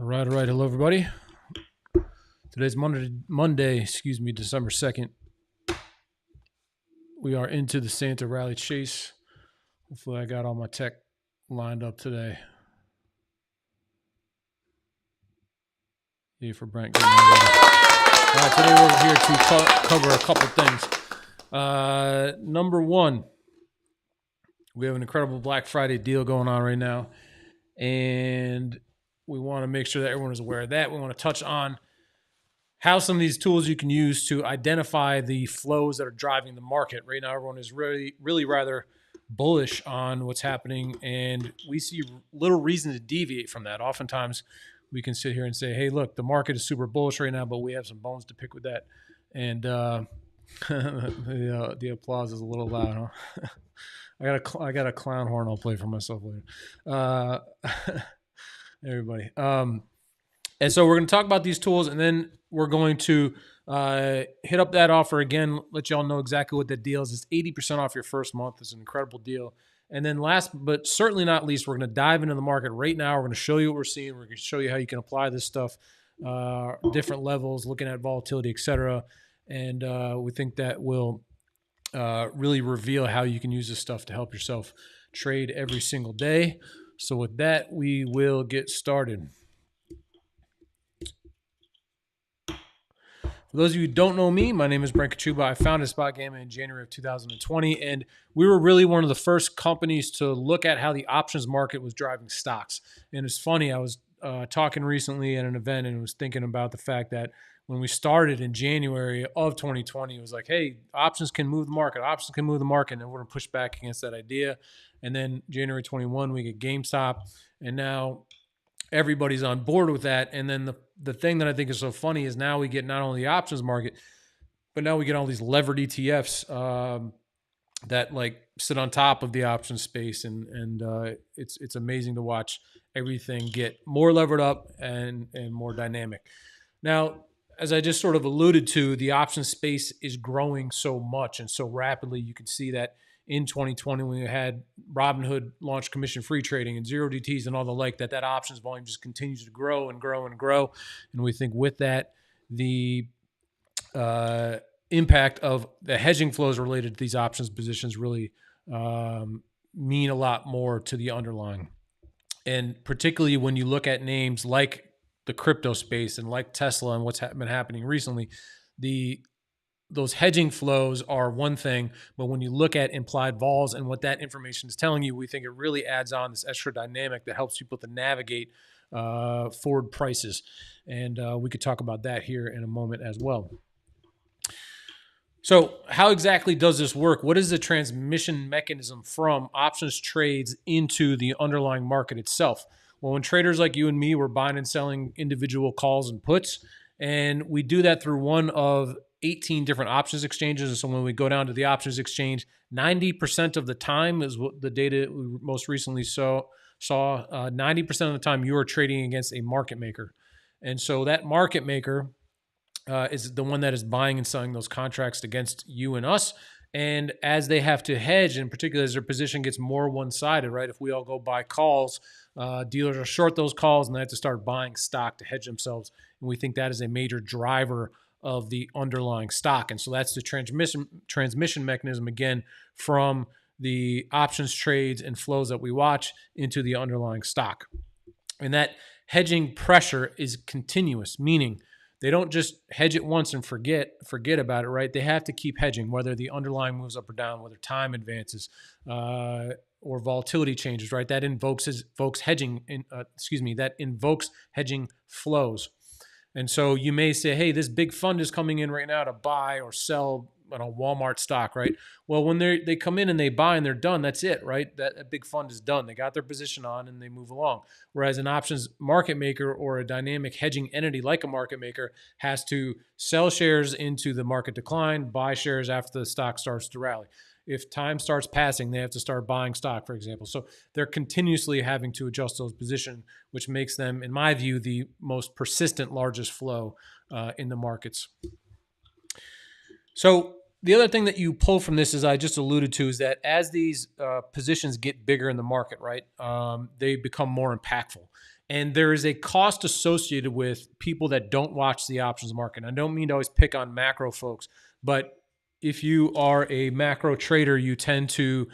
All right. Hello, everybody. Today's Monday, December 2nd. We are into the Santa Rally Chase. Hopefully I got all my tech lined up today. Here for Brent. All right, today we're here to cover a couple things. Number one, we have an incredible Black Friday deal going on right now, and we want to make sure that everyone is aware of that. We want to touch on how some of these tools you can use to identify the flows that are driving the market. Right now, everyone is really rather bullish on what's happening, and we see little reason to deviate from that. Oftentimes, we can sit here and say, hey, look, the market is super bullish right now, but we have some bones to pick with that. And the applause is a little loud, huh? I got a clown horn I'll play for myself later. Everybody. And so we're going to talk about these tools, and then we're going to hit up that offer again, let y'all know exactly what that deal is. It's 80% off your first month. It's an incredible deal. And then last but certainly not least, we're going to dive into the market right now. We're going to show you what we're seeing. We're going to show you how you can apply this stuff, different levels, looking at volatility, et cetera. And we think that will really reveal how you can use this stuff to help yourself trade every single day. So with that, we will get started. For those of you who don't know me, my name is Brent. I founded SpotGamma in January of 2020, and we were really one of the first companies to look at how the options market was driving stocks. And it's funny, I was talking recently at an event and was thinking about the fact that when we started in January of 2020, it was like, hey, options can move the market, and we're going to push back against that idea. And then January 21, we get GameStop, and now everybody's on board with that. And then the thing that I think is so funny is now we get not only the options market, but now we get all these levered ETFs that like sit on top of the options space. And it's amazing to watch everything get more levered up and more dynamic. Now, as I just sort of alluded to, the options space is growing so much and so rapidly. You can see that in 2020, when we had Robinhood launch commission-free trading and zero DTs and all the like, that options volume just continues to grow and grow and grow. And we think with that, the impact of the hedging flows related to these options positions really mean a lot more to the underlying. And particularly when you look at names like the crypto space and like Tesla and what's been happening recently, those hedging flows are one thing, but when you look at implied vols and what that information is telling you, we think it really adds on this extra dynamic that helps people to navigate forward prices. And we could talk about that here in a moment as well. So how exactly does this work? What is the transmission mechanism from options trades into the underlying market itself? Well, when traders like you and me, we're buying and selling individual calls and puts, and we do that through one of 18 different options exchanges. And so when we go down to the options exchange, 90% of the time is what the data we most recently saw. 90% of the time you are trading against a market maker. And so that market maker is the one that is buying and selling those contracts against you and us. And as they have to hedge, in particular, as their position gets more one-sided, right? If we all go buy calls, dealers are short those calls and they have to start buying stock to hedge themselves. And we think that is a major driver of the underlying stock. And so that's the transmission mechanism, again, from the options trades and flows that we watch into the underlying stock. And that hedging pressure is continuous, meaning they don't just hedge it once and forget about it, right? They have to keep hedging, whether the underlying moves up or down, whether time advances or volatility changes, right? That invokes hedging flows. And so you may say, hey, this big fund is coming in right now to buy or sell Walmart stock, right? Well, when they come in and they buy and they're done, that's it, right? That big fund is done. They got their position on and they move along. Whereas an options market maker or a dynamic hedging entity like a market maker has to sell shares into the market decline, buy shares after the stock starts to rally. If time starts passing, they have to start buying stock, for example. So they're continuously having to adjust those positions, which makes them, in my view, the most persistent, largest flow in the markets. So the other thing that you pull from this, as I just alluded to, is that as these positions get bigger in the market, right, they become more impactful. And there is a cost associated with people that don't watch the options market. I don't mean to always pick on macro folks, but if you are a macro trader, you tend to,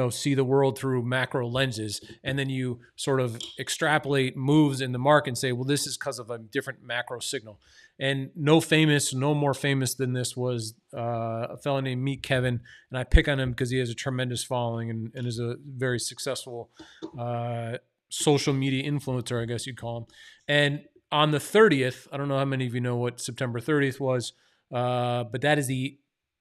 see the world through macro lenses, and then you sort of extrapolate moves in the market and say, well, this is because of a different macro signal. And no more famous than this was a fellow named Meet Kevin, and I pick on him because he has a tremendous following and is a very successful social media influencer, I guess you'd call him. And on the 30th, I don't know how many of you know what September 30th was, but that is the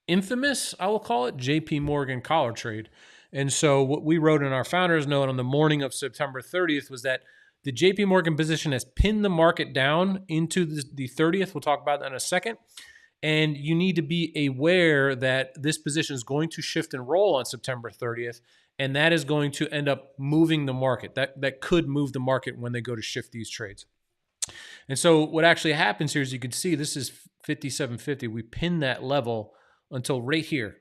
infamous, I will call it, JP Morgan collar trade. And so what we wrote in our founder's note on the morning of September 30th was that the JP Morgan position has pinned the market down into the 30th. We'll talk about that in a second. And you need to be aware that this position is going to shift and roll on September 30th. And that is going to end up moving the market. That could move the market when they go to shift these trades. And so what actually happens here is you can see this is 57.50. We pin that level until right here.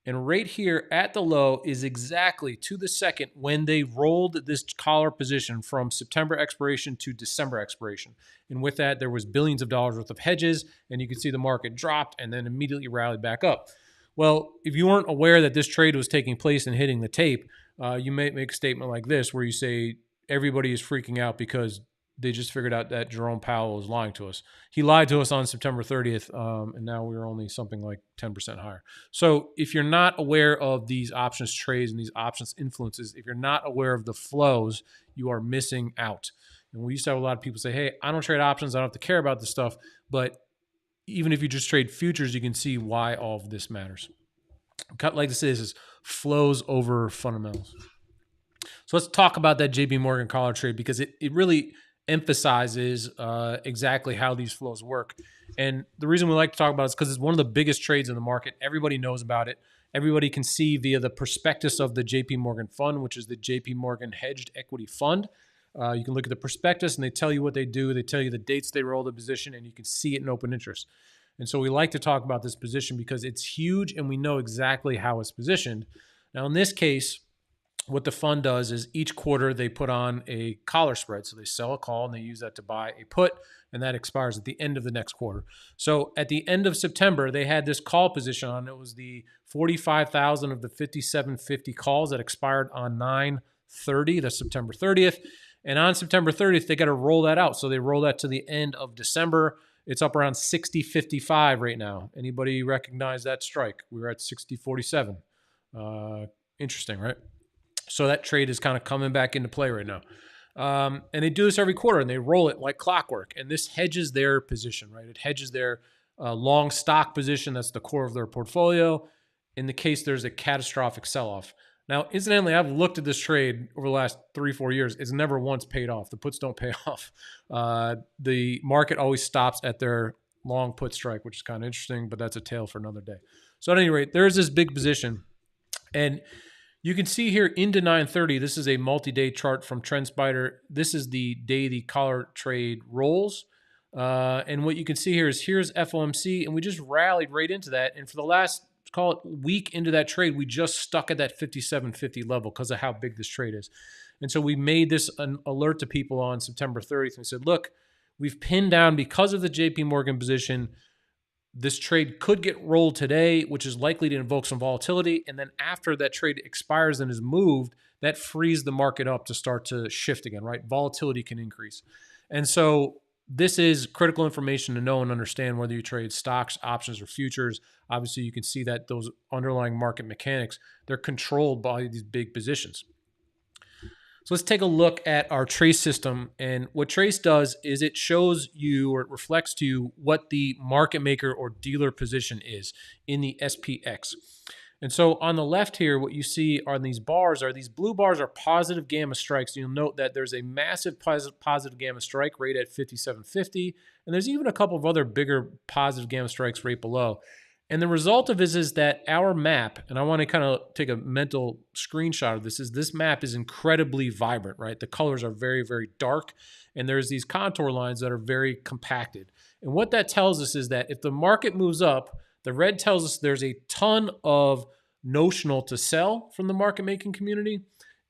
And right here at the low is exactly to the second when they rolled this collar position from September expiration to December expiration. And with that, there was billions of dollars worth of hedges, and you can see the market dropped and then immediately rallied back up. Well, if you weren't aware that this trade was taking place and hitting the tape, you may make a statement like this where you say everybody is freaking out because they just figured out that Jerome Powell was lying to us. He lied to us on September 30th, and now we're only something like 10% higher. So if you're not aware of these options trades and these options influences, if you're not aware of the flows, you are missing out. And we used to have a lot of people say, hey, I don't trade options. I don't have to care about this stuff. But even if you just trade futures, you can see why all of this matters. Cut like this is flows over fundamentals. So let's talk about that JP Morgan collar trade because it really emphasizes exactly how these flows work. And the reason we like to talk about it is because it's one of the biggest trades in the market. Everybody knows about it. Everybody can see via the prospectus of the JP Morgan fund, which is the JP Morgan Hedged Equity Fund. You can look at the prospectus and they tell you what they do. They tell you the dates they roll the position, and you can see it in open interest. And so we like to talk about this position because it's huge and we know exactly how it's positioned. Now, in this case, what the fund does is each quarter they put on a collar spread. So they sell a call and they use that to buy a put, and that expires at the end of the next quarter. So at the end of September, they had this call position on. It was the 45,000 of the 5750 calls that expired on 9/30, that's September 30th. And on September 30th, they got to roll that out. So they roll that to the end of December. It's up around 60.55 right now. Anybody recognize that strike? We were at 60.47. Interesting, right? So that trade is kind of coming back into play right now. And they do this every quarter, and they roll it like clockwork. And this hedges their position, right? It hedges their long stock position. That's the core of their portfolio in the case there's a catastrophic sell-off. Now, incidentally, I've looked at this trade over the last 3-4 years. It's never once paid off. The puts don't pay off. The market always stops at their long put strike, which is kind of interesting, but that's a tale for another day. So at any rate, there's this big position. And you can see here into 9:30, this is a multi-day chart from TrendSpider. This is the day the collar trade rolls. And what you can see here is here's FOMC, and we just rallied right into that. And for the last, call it week into that trade, we just stuck at that 57.50 level because of how big this trade is. And so we made this an alert to people on September 30th. And we said, look, we've pinned down because of the JP Morgan position. This trade could get rolled today, which is likely to invoke some volatility. And then after that trade expires and is moved, that frees the market up to start to shift again, right? Volatility can increase. And so this is critical information to know and understand whether you trade stocks, options, or futures. Obviously, you can see that those underlying market mechanics, they're controlled by these big positions. So let's take a look at our Trace system. And what Trace does is it shows you, or it reflects to you, what the market maker or dealer position is in the SPX. And so on the left here, what you see are these bars, are these blue bars are positive gamma strikes. You'll note that there's a massive positive gamma strike right at 57.50. And there's even a couple of other bigger positive gamma strikes right below. And the result of this is that our map, and I want to kind of take a mental screenshot of this, is this map is incredibly vibrant, right? The colors are very, very dark, and there's these contour lines that are very compacted. And what that tells us is that if the market moves up, the red tells us there's a ton of notional to sell from the market making community.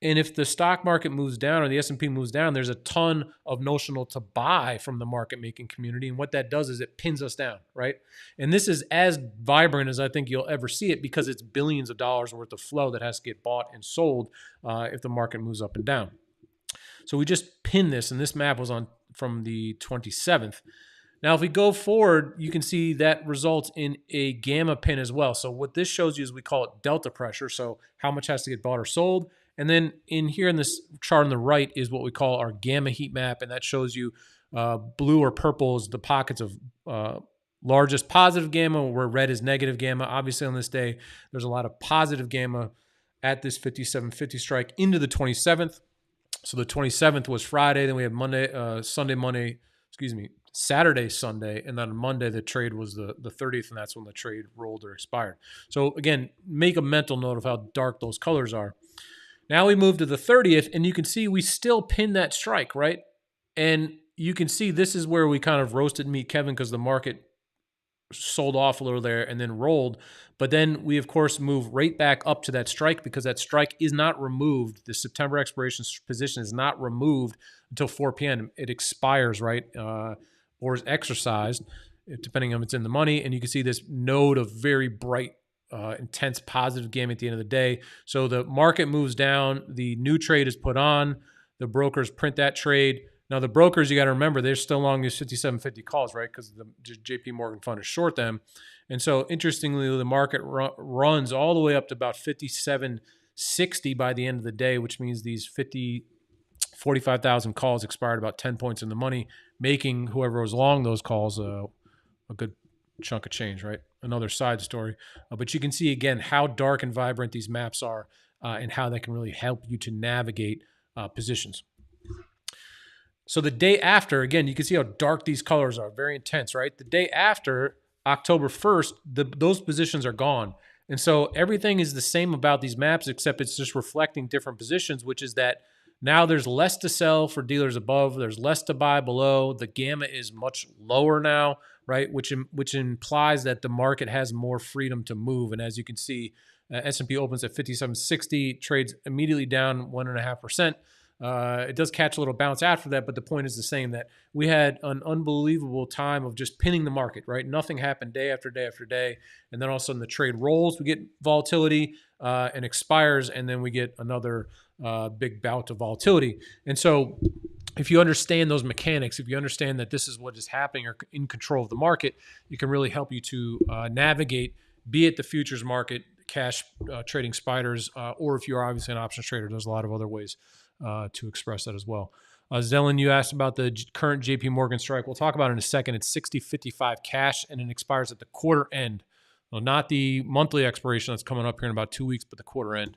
And if the stock market moves down or the S&P moves down, there's a ton of notional to buy from the market making community. And what that does is it pins us down, right? And this is as vibrant as I think you'll ever see it, because it's billions of dollars worth of flow that has to get bought and sold if the market moves up and down. So we just pinned this, and this map was on from the 27th. Now, if we go forward, you can see that results in a gamma pin as well. So what this shows you is we call it delta pressure. So how much has to get bought or sold. And then in here in this chart on the right is what we call our gamma heat map. And that shows you blue or purple is the pockets of largest positive gamma, where red is negative gamma. Obviously on this day, there's a lot of positive gamma at this 57.50 strike into the 27th. So the 27th was Friday. Then we have Saturday, Sunday, and then on Monday the trade was the 30th, and that's when the trade rolled or expired. So again, make a mental note of how dark those colors are. Now we move to the 30th, and you can see we still pinned that strike, right? And you can see this is where we kind of roasted meat Kevin, because the market sold off a little there and then rolled. But then we, of course, move right back up to that strike, because that strike is not removed. The September expiration position is not removed until 4 p.m. It expires, right? Or is exercised, depending on if it's in the money. And you can see this node of very bright, intense positive gamma at the end of the day. So the market moves down. The new trade is put on. The brokers print that trade. Now, the brokers, you got to remember, they're still long these 57.50 calls, right? Because the JP Morgan fund is short them. And so, interestingly, the market runs all the way up to about 57.60 by the end of the day, which means these 45,000 calls expired about 10 points in the money, making whoever was long those calls a good chunk of change, right? Another side story. But you can see, again, how dark and vibrant these maps are and how they can really help you to navigate positions. So the day after, again, you can see how dark these colors are, very intense, right? The day after, October 1st, those positions are gone. And so everything is the same about these maps, except it's just reflecting different positions, which is that now there's less to sell for dealers above, there's less to buy below. The gamma is much lower now, right? Which implies that the market has more freedom to move. And as you can see, S&P opens at 57.60, trades immediately down 1.5%. It does catch a little bounce after that, but the point is the same, that we had an unbelievable time of just pinning the market, right? Nothing happened day after day after day. And then all of a sudden the trade rolls, we get volatility and expires, and then we get another big bout of volatility. And so if you understand those mechanics, if you understand that this is what is happening or in control of the market, it can really help you to navigate, be it the futures market, cash trading spiders, or if you're obviously an options trader, there's a lot of other ways to express that as well. Zelen, you asked about the current JP Morgan strike. We'll talk about it in a second. It's 60.55 cash, and it expires at the quarter end. Well, not the monthly expiration that's coming up here in about 2 weeks, but the quarter end,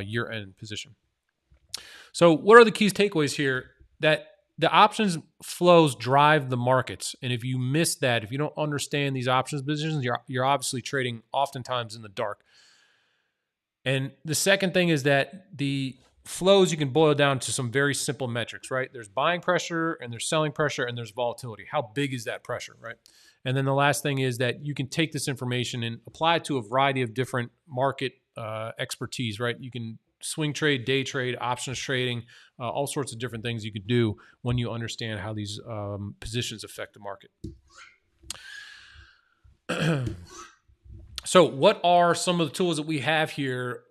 year end position. So what are the key takeaways here? That the options flows drive the markets. And if you miss that, if you don't understand these options positions, you're obviously trading oftentimes in the dark. And the second thing is that the flows, you can boil down to some very simple metrics, right? There's buying pressure and there's selling pressure and there's volatility. How big is that pressure, right? And then the last thing is that you can take this information and apply it to a variety of different market expertise, right? You can swing trade, day trade, options trading, all sorts of different things you could do when you understand how these positions affect the market. So what are some of the tools that we have here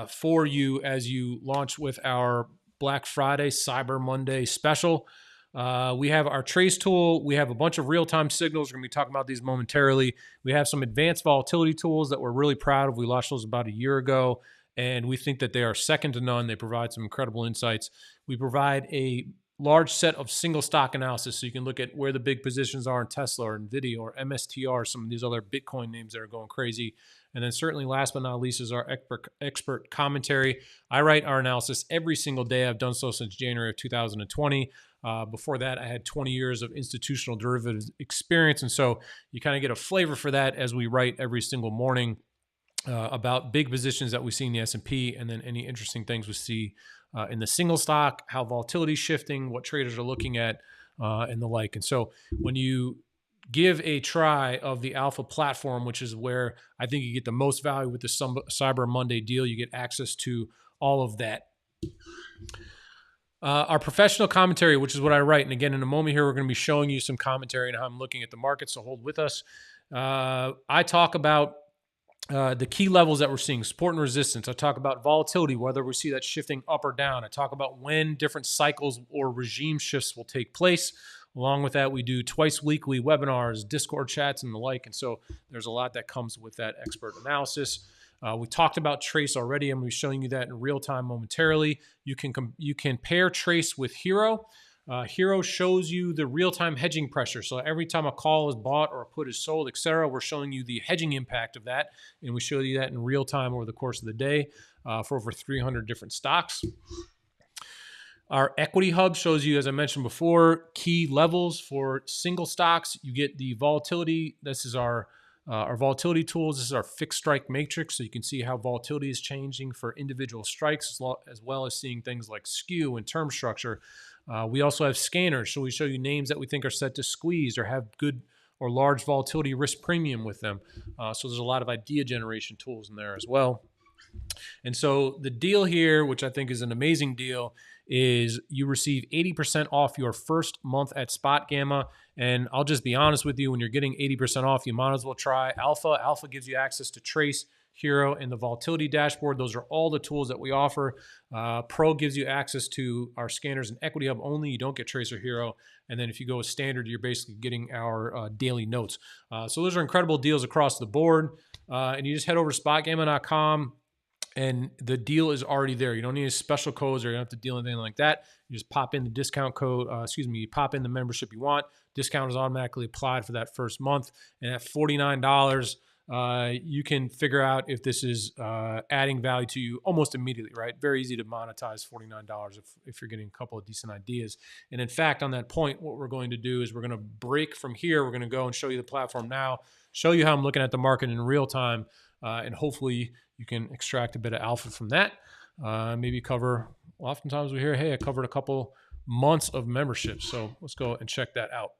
for you as you launch with our Black Friday, Cyber Monday special? We have our trace tool. We have a bunch of real-time signals. We're going to be talking about these momentarily. We have some advanced volatility tools that we're really proud of. We launched those about a year ago, and we think that they are second to none. They provide some incredible insights. We provide a large set of single stock analysis, so you can look at where the big positions are in Tesla or NVIDIA or MSTR, some of these other Bitcoin names that are going crazy. And then certainly last but not least is our expert commentary. I write our analysis every single day. I've done so since January of 2020. Before that, I had 20 years of institutional derivatives experience. And so you kind of get a flavor for that as we write every single morning about big positions that we see in the S&P, and then any interesting things we see in the single stock, how volatility is shifting, what traders are looking at, and the like. And so when you give a try of the Alpha platform, which is where I think you get the most value with the Cyber Monday deal, you get access to all of that Our professional commentary, which is what I write. And again, in a moment here, we're going to be showing you some commentary on how I'm looking at the market. So hold with us. I talk about the key levels that we're seeing, support and resistance. I talk about volatility, whether we see that shifting up or down. I talk about when different cycles or regime shifts will take place. Along with that, we do twice weekly webinars, Discord chats, and the like. And so there's a lot that comes with that expert analysis. We talked about Trace already. I'm going to be showing you that in real time momentarily. You can pair Trace with HIRO. HIRO shows you the real-time hedging pressure. So every time a call is bought or a put is sold, etc., we're showing you the hedging impact of that, and we show you that in real time over the course of the day for over 300 different stocks. Our equity hub shows you, as I mentioned before, key levels for single stocks. You get the volatility. This is our volatility tools. This is our fixed strike matrix, so you can see how volatility is changing for individual strikes, as well as seeing things like skew and term structure. We also have scanners, so we show you names that we think are set to squeeze or have good or large volatility risk premium with them. So there's a lot of idea generation tools in there as well. And so the deal here, which I think is an amazing deal, is you receive 80% off your first month at SpotGamma. And I'll just be honest with you, when you're getting 80% off, you might as well try Alpha. Alpha gives you access to Trace, HIRO, and the Volatility Dashboard. Those are all the tools that we offer. Pro gives you access to our scanners and Equity Hub only. You don't get Trace or HIRO. And then if you go with Standard, you're basically getting our daily notes. So those are incredible deals across the board. And you just head over to SpotGamma.com. And the deal is already there. You don't need any special codes or you don't have to deal with anything like that. You just pop in the discount code, you pop in the membership you want. Discount is automatically applied for that first month. And at $49, you can figure out if this is adding value to you almost immediately, right? Very easy to monetize $49 if you're getting a couple of decent ideas. And in fact, on that point, what we're going to do is we're going to break from here. We're going to go and show you the platform now, show you how I'm looking at the market in real time, and hopefully you can extract a bit of alpha from that. Maybe cover, oftentimes we hear, hey, I covered a couple months of membership. So let's go and check that out.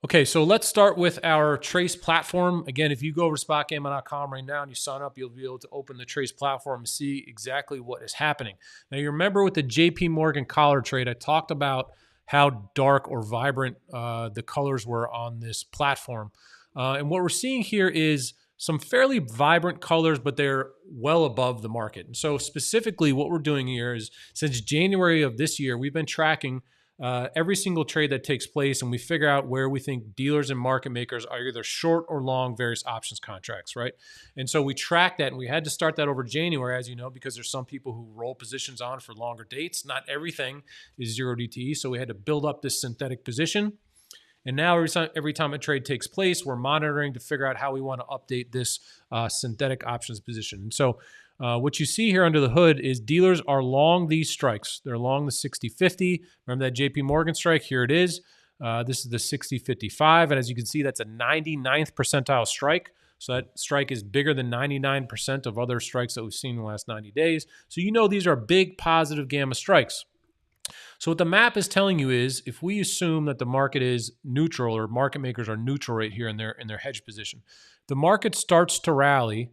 Okay, so let's start with our Trace platform. Again, if you go over to SpotGamma.com right now and you sign up, you'll be able to open the Trace platform and see exactly what is happening. Now, you remember with the JP Morgan collar trade, I talked about how dark or vibrant the colors were on this platform. And what we're seeing here is some fairly vibrant colors, but they're well above the market. And so specifically what we're doing here is since January of this year, we've been tracking every single trade that takes place, and we figure out where we think dealers and market makers are either short or long various options contracts, right? And so we track that, and we had to start that over January, as you know, because there's some people who roll positions on for longer dates. Not everything is 0 DTE, so we had to build up this synthetic position. And now every time a trade takes place, we're monitoring to figure out how we want to update this synthetic options position. And so what you see here under the hood is dealers are long these strikes. They're long the 60-50. Remember that JP Morgan strike? Here it is. This is the 60-55. And as you can see, that's a 99th percentile strike. So that strike is bigger than 99% of other strikes that we've seen in the last 90 days. So you know these are big positive gamma strikes. So what the map is telling you is if we assume that the market is neutral or market makers are neutral right here in their hedge position, the market starts to rally,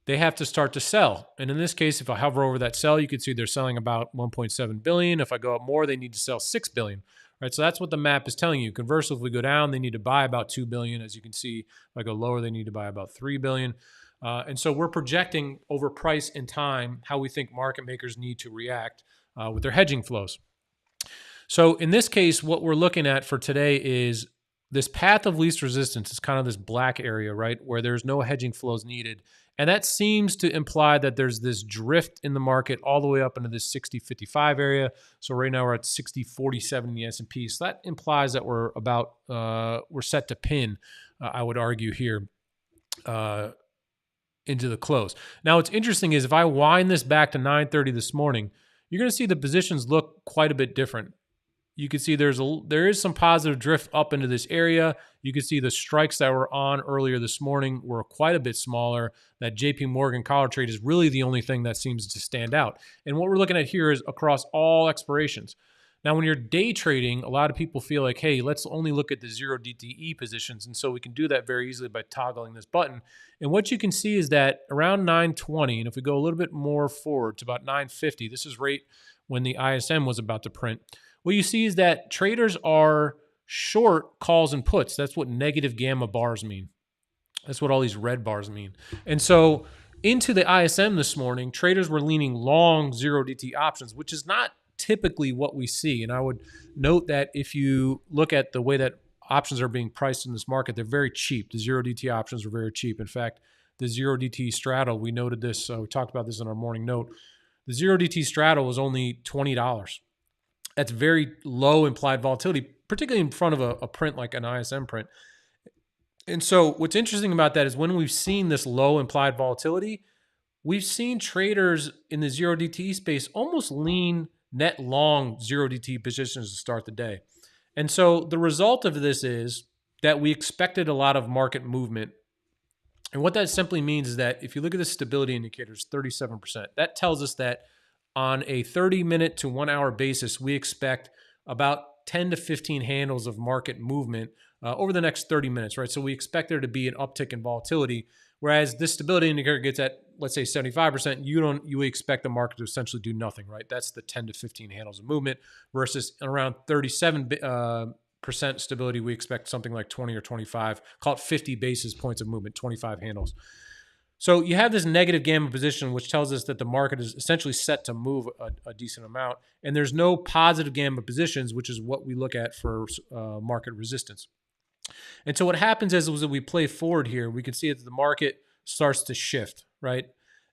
they have to start to sell. And in this case, if I hover over that sell, you can see they're selling about 1.7 billion. If I go up more, they need to sell 6 billion. Right? So that's what the map is telling you. Conversely, if we go down, they need to buy about 2 billion. As you can see, if I go lower, they need to buy about 3 billion. And so we're projecting over price and time how we think market makers need to react with their hedging flows. So in this case, what we're looking at for today is this path of least resistance is kind of this black area, right, where there's no hedging flows needed. And that seems to imply that there's this drift in the market all the way up into this 60-55 area. So right now we're at 60-47 in the S&P. So that implies that we're set to pin, I would argue here, into the close. Now what's interesting is if I wind this back to 9:30 this morning, you're going to see the positions look quite a bit different. You can see there is some positive drift up into this area. You can see the strikes that were on earlier this morning were quite a bit smaller. That JP Morgan collar trade is really the only thing that seems to stand out. And what we're looking at here is across all expirations. Now, when you're day trading, a lot of people feel like, hey, let's only look at the 0 DTE positions. And so we can do that very easily by toggling this button. And what you can see is that around 920, and if we go a little bit more forward to about 950, this is right when the ISM was about to print, what you see is that traders are short calls and puts. That's what negative gamma bars mean. That's what all these red bars mean. And so into the ISM this morning, traders were leaning long 0 DT options, which is not typically what we see. And I would note that if you look at the way that options are being priced in this market, they're very cheap. The 0 DT options are very cheap. In fact, the 0 DT straddle, we noted this, we talked about this in our morning note. The 0 DT straddle was only $20. That's very low implied volatility, particularly in front of a print like an ISM print. And so what's interesting about that is when we've seen this low implied volatility, we've seen traders in the 0 DTE space almost lean net long 0 DTE positions to start the day. And so the result of this is that we expected a lot of market movement. And what that simply means is that if you look at the stability indicators, 37%, that tells us that on a 30-minute to 1 hour basis, we expect about 10 to 15 handles of market movement over the next 30 minutes, right? So we expect there to be an uptick in volatility, whereas this stability indicator gets at, let's say, 75%, you expect the market to essentially do nothing, right? That's the 10 to 15 handles of movement versus around 37% stability, we expect something like 20 or 25, call it 50 basis points of movement, 25 handles. So you have this negative gamma position, which tells us that the market is essentially set to move a decent amount, and there's no positive gamma positions, which is what we look at for market resistance. And so what happens is we play forward here, we can see that the market starts to shift, right?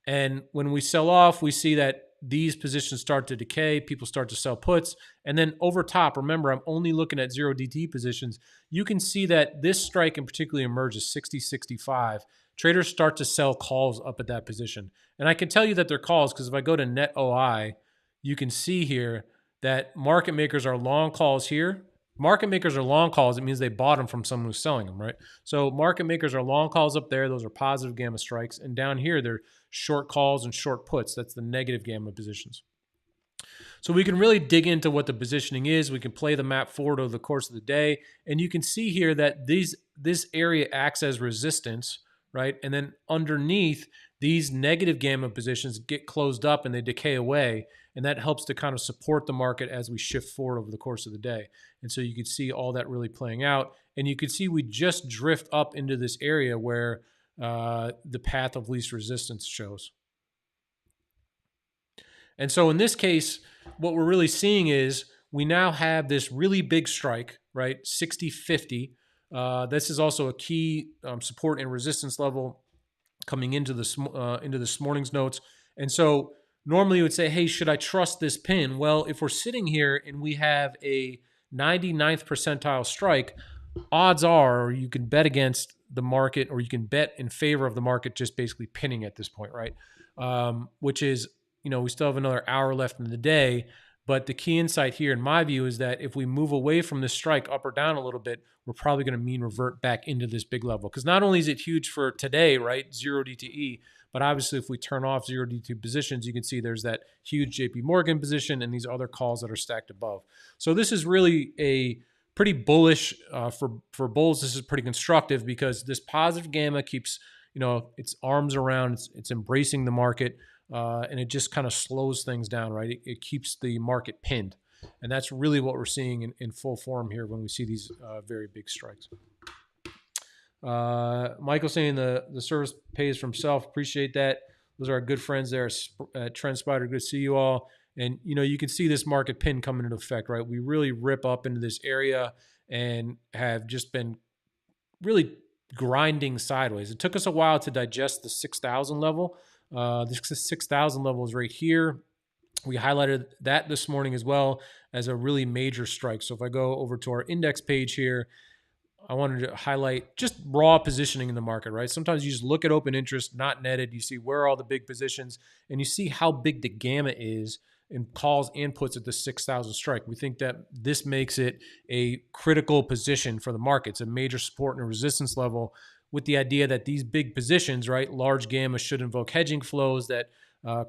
And when we sell off, we see that these positions start to decay, people start to sell puts, and then over top, remember, I'm only looking at 0 DT positions, you can see that this strike in particular emerges 60-65. Traders start to sell calls up at that position. And I can tell you that they're calls because if I go to net OI, you can see here that market makers are long calls here. Market makers are long calls. It means they bought them from someone who's selling them, right? So market makers are long calls up there. Those are positive gamma strikes. And down here, they're short calls and short puts. That's the negative gamma positions. So we can really dig into what the positioning is. We can play the map forward over the course of the day. And you can see here that this area acts as resistance, right? And then underneath, these negative gamma positions get closed up and they decay away. And that helps to kind of support the market as we shift forward over the course of the day. And so you can see all that really playing out. And you can see we just drift up into this area where the path of least resistance shows. And so in this case, what we're really seeing is we now have this really big strike, right? 60-50. This is also a key support and resistance level coming into this morning's notes. And so normally you would say, hey, should I trust this pin? Well, if we're sitting here and we have a 99th percentile strike, odds are you can bet against the market or you can bet in favor of the market just basically pinning at this point, right? Which is, we still have another hour left in the day. But the key insight here, in my view, is that if we move away from this strike up or down a little bit, we're probably going to mean revert back into this big level. Because not only is it huge for today, right, 0 DTE, but obviously if we turn off 0 DTE positions, you can see there's that huge JP Morgan position and these other calls that are stacked above. So this is really a pretty bullish for bulls. This is pretty constructive because this positive gamma keeps, its arms around, it's embracing the market. And it just kind of slows things down, right? It keeps the market pinned. And that's really what we're seeing in full form here when we see these very big strikes. Michael saying the service pays for himself. Appreciate that. Those are our good friends there at TrendSpider. Good to see you all. And, you can see this market pin coming into effect, right? We really rip up into this area and have just been really grinding sideways. It took us a while to digest the 6,000 level. This 6,000 level is right here. We highlighted that this morning as well as a really major strike. So if I go over to our index page here, I wanted to highlight just raw positioning in the market, right? Sometimes you just look at open interest, not netted. You see where are all the big positions, and you see how big the gamma is in calls and puts at the 6,000 strike. We think that this makes it a critical position for the market. It's a major support and resistance level, with the idea that these big positions, right, large gamma should invoke hedging flows that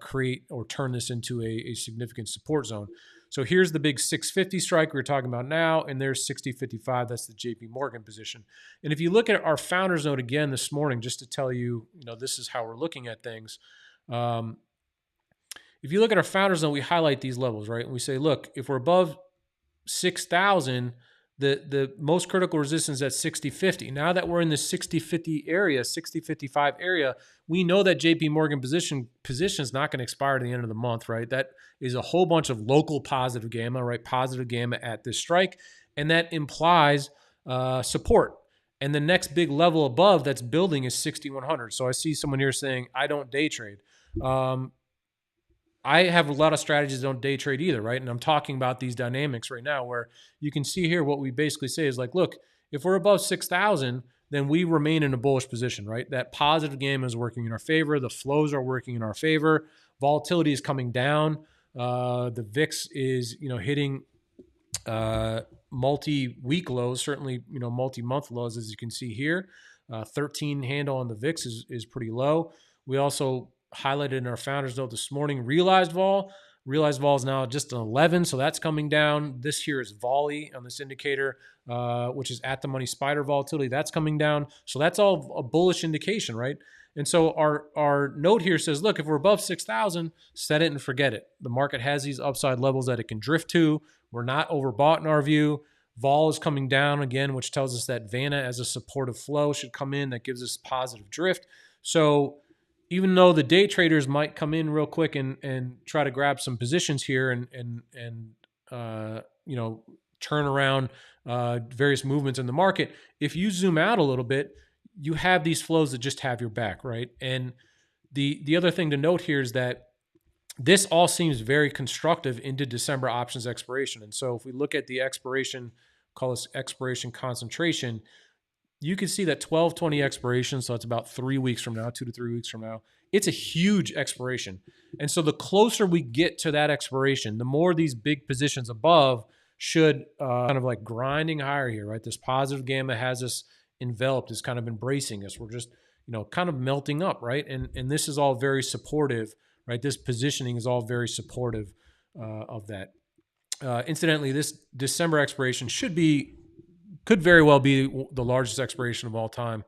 create or turn this into a significant support zone. So here's the big 650 strike we were talking about now, and there's 60.55. That's the JP Morgan position. And if you look at our founders note again this morning, just to tell you, this is how we're looking at things. If you look at our founders note, we highlight these levels, right? And we say, look, if we're above 6,000, the most critical resistance at 60.50. Now that we're in the 60.50 area, 60.55 area, we know that JP Morgan position is not going to expire at the end of the month, right? That is a whole bunch of local positive gamma, right? Positive gamma at this strike. And that implies support. And the next big level above that's building is 6,100. So I see someone here saying, I don't day trade. I have a lot of strategies that don't day trade either, right? And I'm talking about these dynamics right now where you can see here what we basically say is like, look, if we're above 6,000, then we remain in a bullish position, right? That positive gamma is working in our favor. The flows are working in our favor. Volatility is coming down. The VIX is, hitting multi-week lows, certainly, multi-month lows, as you can see here. 13 handle on the VIX is pretty low. We also highlighted in our founders note this morning, realized vol is now just an 11, so that's coming down. This here is volley on this indicator, which is at the money spider volatility. That's coming down. So that's all a bullish indication, right? And so our note here says, look, if we're above 6,000, set it and forget it. The market has these upside levels that it can drift to. We're not overbought in our view. Vol is coming down again, which tells us that Vanna as a supportive flow should come in. That gives us positive drift. So even though the day traders might come in real quick and try to grab some positions here and turn around various movements in the market, if you zoom out a little bit, you have these flows that just have your back, right? And the other thing to note here is that this all seems very constructive into December options expiration. And so if we look at the expiration, call this expiration concentration, you can see that 12/20 expiration, so it's about 3 weeks from now, 2 to 3 weeks from now. It's a huge expiration. And so the closer we get to that expiration, the more these big positions above should kind of like grinding higher here, right? This positive gamma has us enveloped, is kind of embracing us. We're just, kind of melting up, right? And this is all very supportive, right? This positioning is all very supportive of that. Incidentally, this December expiration could very well be the largest expiration of all time.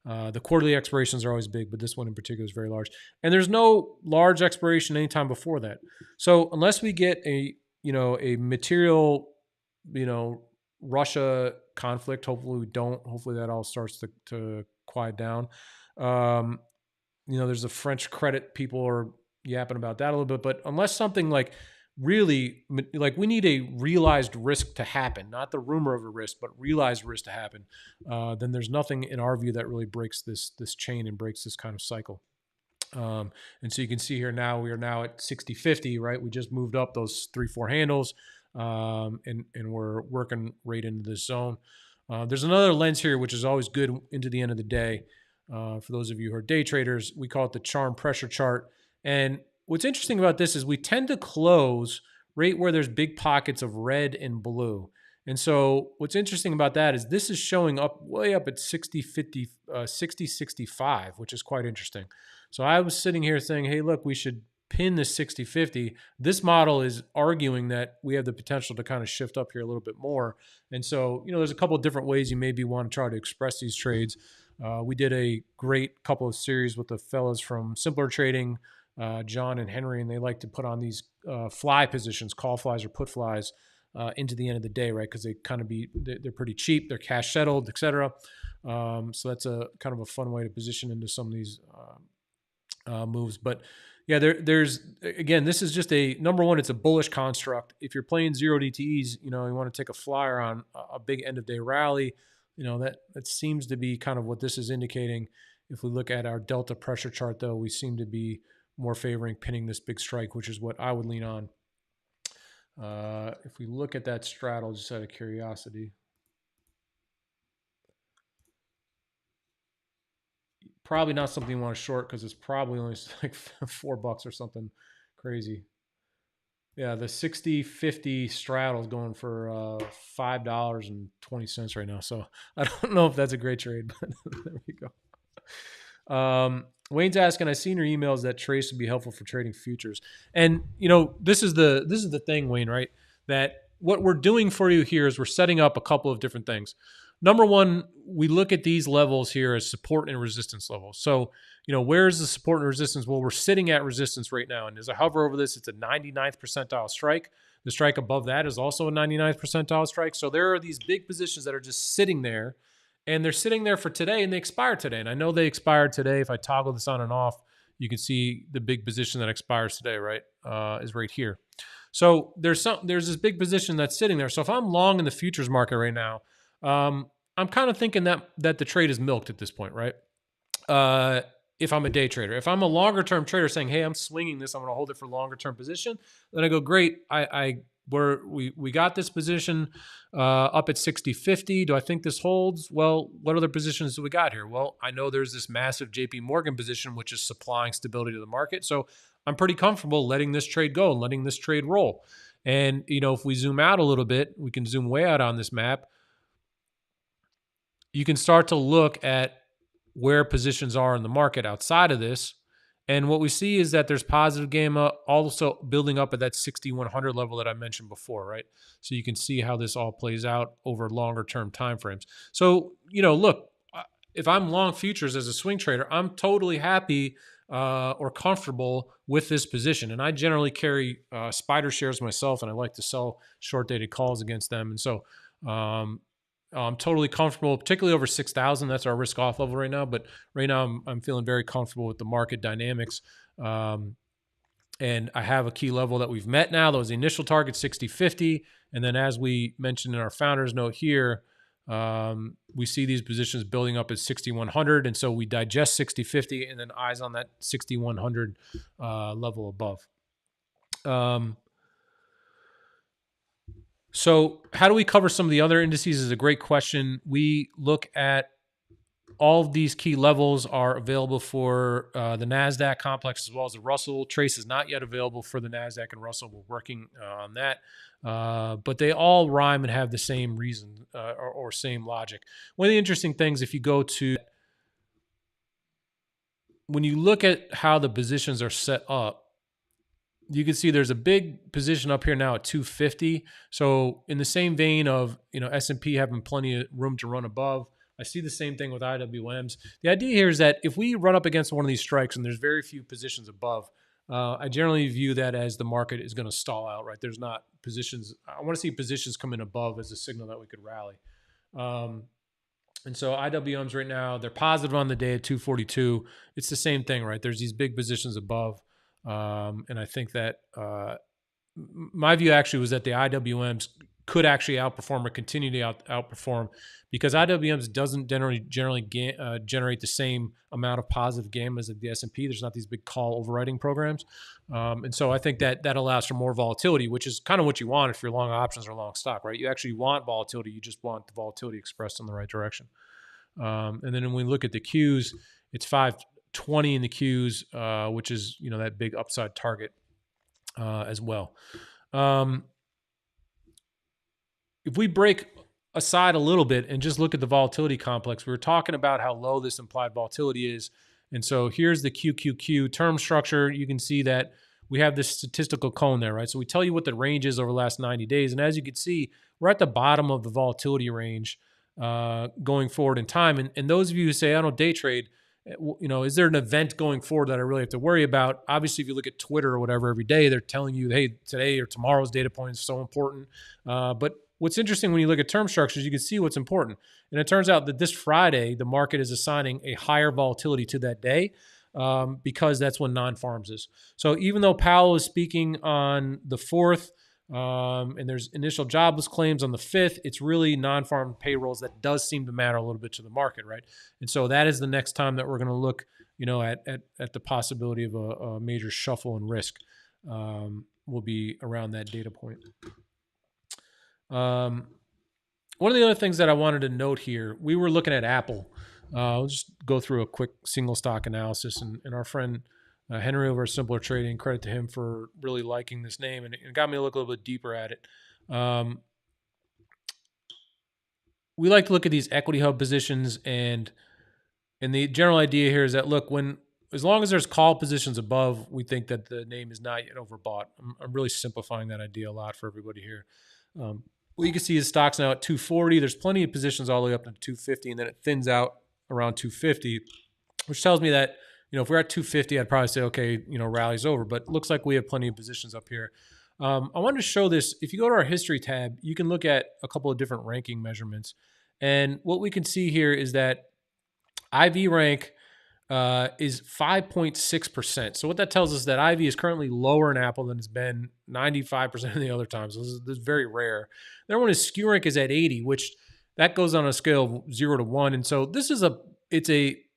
The quarterly expirations are always big, but this one in particular is very large. And there's no large expiration anytime before that. So unless we get a material, Russia conflict, hopefully we don't. Hopefully that all starts to quiet down. There's the French credit, people are yapping about that a little bit, but unless something like really, like we need a realized risk to happen, not the rumor of a risk, but realized risk to happen, then there's nothing in our view that really breaks this chain and breaks this kind of cycle. And so you can see here now, we are now at 60.50, right? We just moved up those 3-4 handles, and we're working right into this zone. There's another lens here, which is always good into the end of the day. For those of you who are day traders, we call it the charm pressure chart. And what's interesting about this is we tend to close right where there's big pockets of red and blue. And so what's interesting about that is this is showing up way up at 60.65, which is quite interesting. So I was sitting here saying, hey, look, we should pin this 60.50. This model is arguing that we have the potential to kind of shift up here a little bit more. And so, there's a couple of different ways you maybe want to try to express these trades. We did a great couple of series with the fellas from Simpler Trading, John and Henry, and they like to put on these fly positions, call flies or put flies into the end of the day, right? Because they're pretty cheap, they're cash settled, etc. So that's a kind of a fun way to position into some of these moves. But yeah, there's again, this is just number one, it's a bullish construct. If you're playing zero DTEs, you want to take a flyer on a big end of day rally, that seems to be kind of what this is indicating. If we look at our delta pressure chart, though, we seem to be more favoring pinning this big strike, which is what I would lean on. If we look at that straddle, just out of curiosity, probably not something you want to short because it's probably only like $4 or something crazy. Yeah, the 60.50 straddle is going for $5.20 right now. So I don't know if that's a great trade, but there we go. Wayne's asking, I seen your emails that trace would be helpful for trading futures. And this is the thing, Wayne, right? that what we're doing for you here is we're setting up a couple of different things. Number one, we look at these levels here as support and resistance levels. So, where's the support and resistance? Well, we're sitting at resistance right now. And as I hover over this, it's a 99th percentile strike. The strike above that is also a 99th percentile strike. So there are these big positions that are just sitting there, and they're sitting there for today, and they expire today. And I know they expired today. If I toggle this on and off, you can see the big position that expires today, right? Is right here. So there's this big position that's sitting there. So if I'm long in the futures market right now, I'm kind of thinking that the trade is milked at this point, right? If I'm a day trader. If I'm a longer term trader saying, hey, I'm swinging this, I'm going to hold it for longer term position, then I go, great. We got this position up at 60.50. Do I think this holds? Well, what other positions do we got here? Well, I know there's this massive JP Morgan position, which is supplying stability to the market. So I'm pretty comfortable letting this trade go and letting this trade roll. And, if we zoom out a little bit, we can zoom way out on this map. You can start to look at where positions are in the market outside of this. And what we see is that there's positive gamma also building up at that 6,100 level that I mentioned before, right? So you can see how this all plays out over longer term timeframes. So, look, if I'm long futures as a swing trader, I'm totally happy or comfortable with this position. And I generally carry spider shares myself, and I like to sell short dated calls against them. And so I'm totally comfortable, particularly over 6,000. That's our risk off level right now. But right now I'm feeling very comfortable with the market dynamics. And I have a key level that we've met now. That was the initial target, 60.50. And then as we mentioned in our founder's note here, we see these positions building up at 6,100. And so we digest 60.50 and then eyes on that 6,100 level above. So how do we cover some of the other indices is a great question. We look at all of these key levels are available for the NASDAQ complex as well as the Russell. Trace is not yet available for the NASDAQ and Russell. We're working on that. But they all rhyme and have the same reason or same logic. One of the interesting things, if you go to, when you look at how the positions are set up, you can see there's a big position up here now at 250. So in the same vein of, S&P having plenty of room to run above, I see the same thing with IWMs. The idea here is that if we run up against one of these strikes and there's very few positions above, I generally view that as the market is going to stall out, right? There's not positions. I want to see positions come in above as a signal that we could rally. And so IWMs right now, they're positive on the day at 242. It's the same thing, right? There's these big positions above. And I think that my view actually was that the IWMs could actually outperform or continue to outperform because IWMs doesn't generally generate the same amount of positive gamma as the S&P. There's not these big call overriding programs. And so I think that allows for more volatility, which is kind of what you want if you're long options or long stock, right? You actually want volatility. You just want the volatility expressed in the right direction. And then when we look at the Qs, it's 520 in the Qs, which is, that big upside target as well. If we break aside a little bit and just look at the volatility complex, we were talking about how low this implied volatility is. And so here's the QQQ term structure. You can see that we have this statistical cone there, right? So we tell you what the range is over the last 90 days. And as you can see, we're at the bottom of the volatility range going forward in time. And those of you who say, I don't day trade, is there an event going forward that I really have to worry about? Obviously, if you look at Twitter or whatever every day, they're telling you, hey, today or tomorrow's data point is so important. But what's interesting when you look at term structures, you can see what's important. And it turns out that this Friday, the market is assigning a higher volatility to that day because that's when non-farms is. So even though Powell is speaking on the 4th, and there's initial jobless claims on the 5th, it's really non-farm payrolls that does seem to matter a little bit to the market, right? And so that is the next time that we're going to look, at the possibility of a major shuffle and risk will be around that data point. One of the other things that I wanted to note here, we were looking at Apple. We'll just go through a quick single stock analysis, and our friend Henry over at Simpler Trading, credit to him for really liking this name, and it got me to look a little bit deeper at it. We like to look at these equity hub positions, and the general idea here is that, look, when as long as there's call positions above, we think that the name is not yet overbought. I'm really simplifying that idea a lot for everybody here. What you can see is stocks now at 240. There's plenty of positions all the way up to 250, and then it thins out around 250, which tells me that, if we're at 250, I'd probably say, okay, rally's over. But it looks like we have plenty of positions up here. I wanted to show this. If you go to our history tab, you can look at a couple of different ranking measurements. And what we can see here is that IV rank is 5.6%. So what that tells us is that IV is currently lower in Apple than it's been 95% of the other times. This is very rare. The other one is skew rank is at 80, which that goes on a scale of 0 to 1. And so this is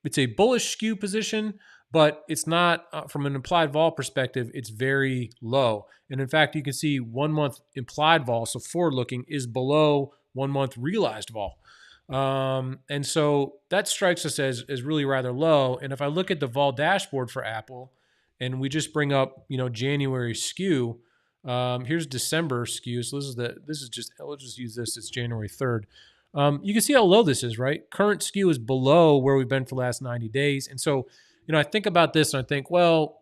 it's a bullish skew position, but it's not, from an implied vol perspective, it's very low. And in fact, you can see 1 month implied vol, so forward looking, is below 1 month realized vol. And so that strikes us as really rather low. And if I look at the vol dashboard for Apple and we just bring up, January skew, here's December skew. So let's just use this. It's January 3rd. You can see how low this is, right? Current skew is below where we've been for the last 90 days. And so, I think about this and I think, well,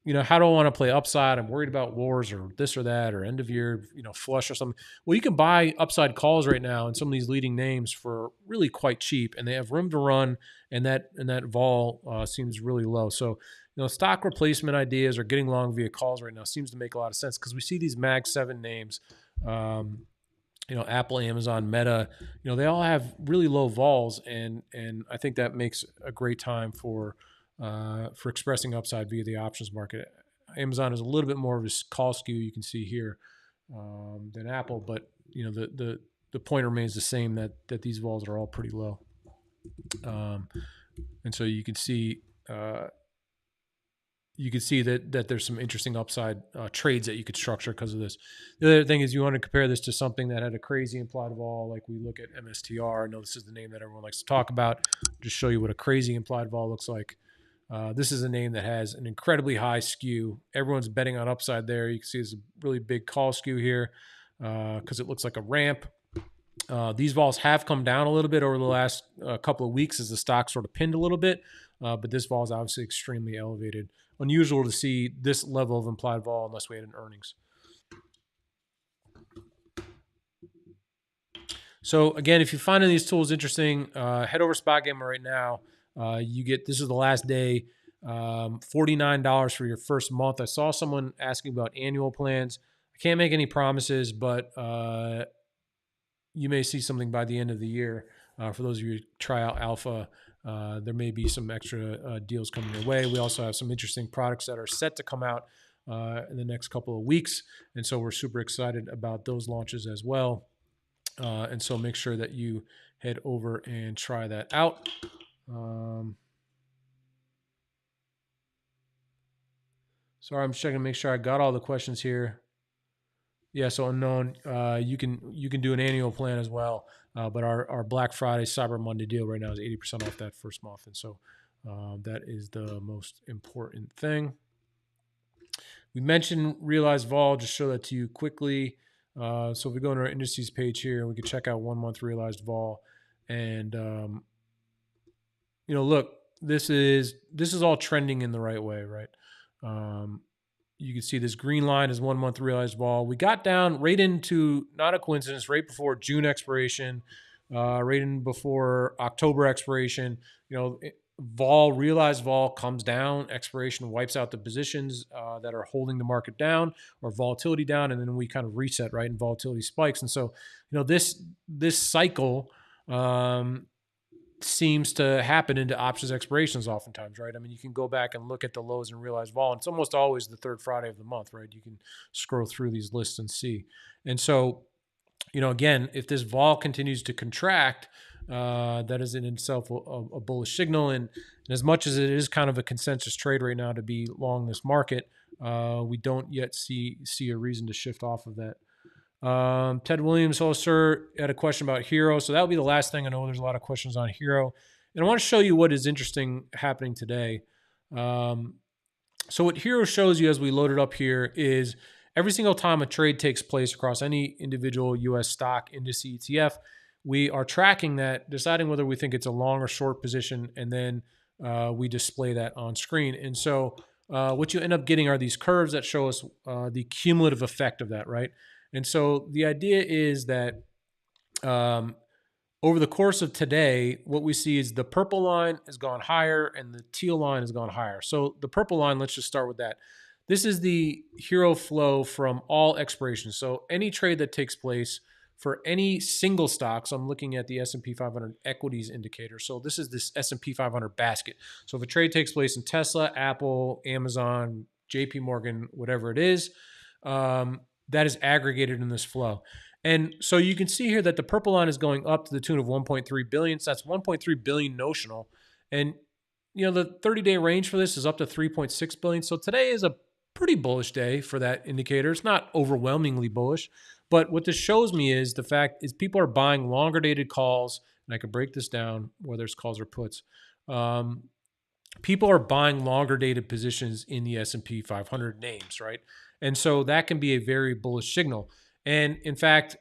how do I want to play upside? I'm worried about wars or this or that or end of year, flush or something. Well, you can buy upside calls right now in some of these leading names for really quite cheap, and they have room to run, and that vol seems really low. So, stock replacement ideas or getting long via calls right now seems to make a lot of sense because we see these Mag 7 names, Apple, Amazon, Meta, they all have really low vols, and I think that makes a great time for expressing upside via the options market. Amazon is a little bit more of a call skew, you can see here, than Apple, but the point remains the same, that these vols are all pretty low. And so you can see that there's some interesting upside trades that you could structure because of this. The other thing is you want to compare this to something that had a crazy implied vol, like we look at MSTR. I know this is the name that everyone likes to talk about. Just show you what a crazy implied vol looks like. This is a name that has an incredibly high skew. Everyone's betting on upside there. You can see there's a really big call skew here because it looks like a ramp. These vols have come down a little bit over the last couple of weeks as the stock sort of pinned a little bit, but this vol is obviously extremely elevated. Unusual to see this level of implied vol unless we had an earnings. So again, if you find any of these tools interesting, head over to SpotGamma right now. This is the last day, $49 for your first month. I saw someone asking about annual plans. I can't make any promises, but you may see something by the end of the year. For those of you who try out Alpha, there may be some extra deals coming your way. We also have some interesting products that are set to come out in the next couple of weeks. And so we're super excited about those launches as well. And so make sure that you head over and try that out. Sorry, I'm checking to make sure I got all the questions here. Yeah, so unknown. You can do an annual plan as well, but our Black Friday, Cyber Monday deal right now is 80% off that first month, and so that is the most important thing. We mentioned realized vol. Just show that to you quickly. So if we go into our indices page here, we can check out 1 month realized vol, and look, this is all trending in the right way, right? You can see this green line is 1 month realized vol. We got down right into, not a coincidence, right before June expiration, right in before October expiration. Realized vol comes down, expiration wipes out the positions that are holding the market down or volatility down, and then we kind of reset, right, and volatility spikes. And so, this cycle seems to happen into options expirations oftentimes, right? I mean, you can go back and look at the lows and realized vol, and it's almost always the third Friday of the month, right? You can scroll through these lists and see. And so, again, if this vol continues to contract, that is in itself a bullish signal. And as much as it is kind of a consensus trade right now to be long this market, we don't yet see a reason to shift off of that. Ted Williams, hello, sir, had a question about HIRO. So that will be the last thing. I know there's a lot of questions on HIRO. And I want to show you what is interesting happening today. So what HIRO shows you as we load it up here is every single time a trade takes place across any individual U.S. stock, index, ETF, we are tracking that, deciding whether we think it's a long or short position, and then we display that on screen. And so what you end up getting are these curves that show us the cumulative effect of that, right? And so the idea is that over the course of today, what we see is the purple line has gone higher and the teal line has gone higher. So the purple line, let's just start with that. This is the HIRO flow from all expirations. So any trade that takes place for any single stock. So I'm looking at the S&P 500 equities indicator. So this is this S&P 500 basket. So if a trade takes place in Tesla, Apple, Amazon, JP Morgan, whatever it is, that is aggregated in this flow. And so you can see here that the purple line is going up to the tune of 1.3 billion. So that's 1.3 billion notional. And the 30-day range for this is up to 3.6 billion. So today is a pretty bullish day for that indicator. It's not overwhelmingly bullish, but what this shows me is the fact is people are buying longer dated calls, and I can break this down whether it's calls or puts. People are buying longer dated positions in the S&P 500 names, right? And so that can be a very bullish signal. And in fact,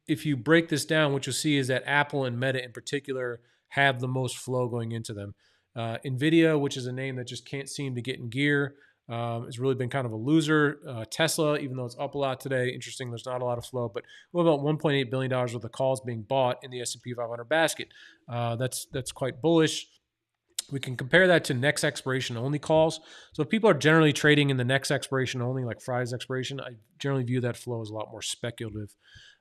if you break this down, what you'll see is that Apple and Meta in particular have the most flow going into them. NVIDIA, which is a name that just can't seem to get in gear, has really been kind of a loser. Tesla, even though it's up a lot today, interesting, there's not a lot of flow. But what about $1.8 billion worth of calls being bought in the S&P 500 basket? That's quite bullish. We can compare that to next expiration only calls. So if people are generally trading in the next expiration only, like Friday's expiration, I generally view that flow as a lot more speculative.